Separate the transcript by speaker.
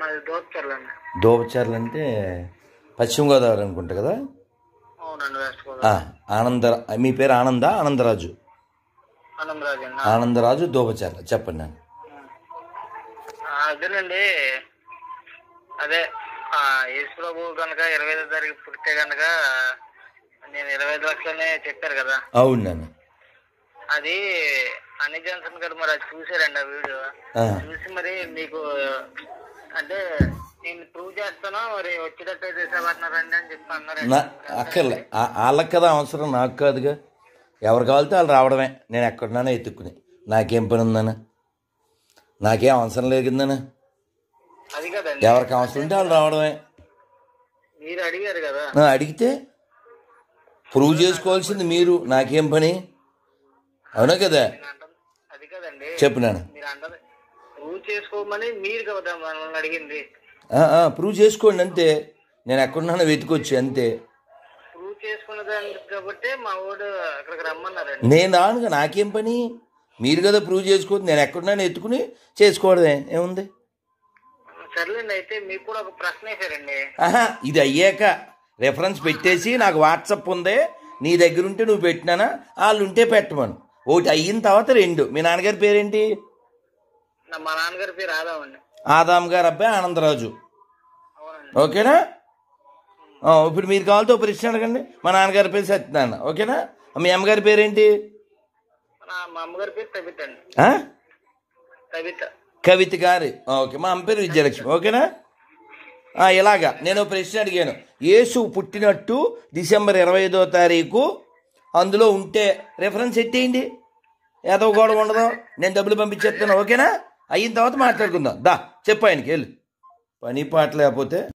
Speaker 1: మాది దోపచర్ల అండి.
Speaker 2: దోపచర్ల అంటే పశ్చిమ గోదావరి అనుకుంటా కదా.
Speaker 1: అవునండి, వెస్ట్ గోదావరి.
Speaker 2: మీ పేరు ఆనందరాజు.
Speaker 1: ఆనందరాజు అండి.
Speaker 2: ఆనందరాజు దోపచర్ల. చెప్పండి.
Speaker 1: అదేనండి, అదే యేసు ప్రభు కనుక 25వ తారీఖు పుడితే కనుక నేను 25 లక్షలనే చెప్పారు కదా.
Speaker 2: అవును.
Speaker 1: అది అన్ని జాన్సన్ గారు మరి అది చూసారండి ఆ వీడియో. చూసి మరి మీకు అంటే నేను ప్రూవ్ చేస్తాను, మరి వచ్చేటట్టు చేసేవాడినారండి అని చెప్పి అన్నారండి.
Speaker 2: అక్కర్లే, వాళ్ళకి కదా అవసరం, నాకు కాదుగా. ఎవరు కావాలితే వాళ్ళు రావడమే. నేను ఎక్కడున్నానో ఎత్తుక్కుని నాకేం పని ఉందనా, నాకేం అవసరం లేదు కిందనా.
Speaker 1: అది కదండి,
Speaker 2: ఎవరికి అవసరం ఉంటే వాళ్ళు రావడమే.
Speaker 1: మీరు అడిగారు కదా.
Speaker 2: అడిగితే ప్రూవ్ చేసుకోవాల్సింది మీరు, నాకేం పని? అవునా కదా.
Speaker 1: అది కదండి,
Speaker 2: చెప్పినాను.
Speaker 1: మీరు అంటారు ప్రూవ్ చేసుకోమని మీరు కదా మనల్ని అడిగింది.
Speaker 2: ప్రూవ్ చేసుకోండి అంతే. నేను ఎక్కడున్నానో వెతుకొచ్చి అంతే.
Speaker 1: ప్రూవ్ చేసుకున్నదాన్ని కాబట్టి మా వాడు అక్కడికి రమ్మన్నారండి.
Speaker 2: నేను రానుగా, నాకేం పని? మీరు కదా ప్రూవ్ చేసుకోవద్దు. నేను ఎక్కడున్నానో ఎత్తుకుని చేసుకోవడమే, ఏముంది?
Speaker 1: సర్లేండి, అయితే మీకు కూడా ఒక ప్రశ్న వేసారండి.
Speaker 2: ఇది అయ్యాక రెఫరెన్స్ పెట్టేసి నాకు వాట్సాప్ ఉంది, నీ దగ్గర ఉంటే నువ్వు పెట్టినానా, వాళ్ళు ఉంటే పెట్టమను. ఒకటి అయిన తర్వాత 2. మీ నాన్నగారి పేరేంటి?
Speaker 1: మా నాన్నగారి పేరు ఆదాం అండి.
Speaker 2: ఆదాం గారు అబ్బాయి ఆనందరాజు. ఓకేనా? ఇప్పుడు మీరు కావాలితో ప్రశ్న అడగండి. మా నాన్నగారి పేరు సత్యనారాయణ. ఓకేనా? మీ అమ్మగారి పేరేంటి?
Speaker 1: మా అమ్మగారి పేరు కవిత అండి.
Speaker 2: కవిత గారు. ఓకే. మా అమ్మ పేరు విజయలక్ష్మి. ఓకేనా? ఇలాగా నేను ప్రశ్న అడిగాను. యేసు పుట్టినట్టు డిసెంబర్ 25వ తారీఖు అందులో ఉంటే రెఫరెన్స్ ఎట్టేయండి. ఏదో గొడవ ఉండదు, నేను డబ్బులు పంపించేస్తాను. ఓకేనా? అయిన తర్వాత మాట్లాడుకుందాం. చెప్పు ఆయనకి వెళ్ళి. పని పాట లేకపోతే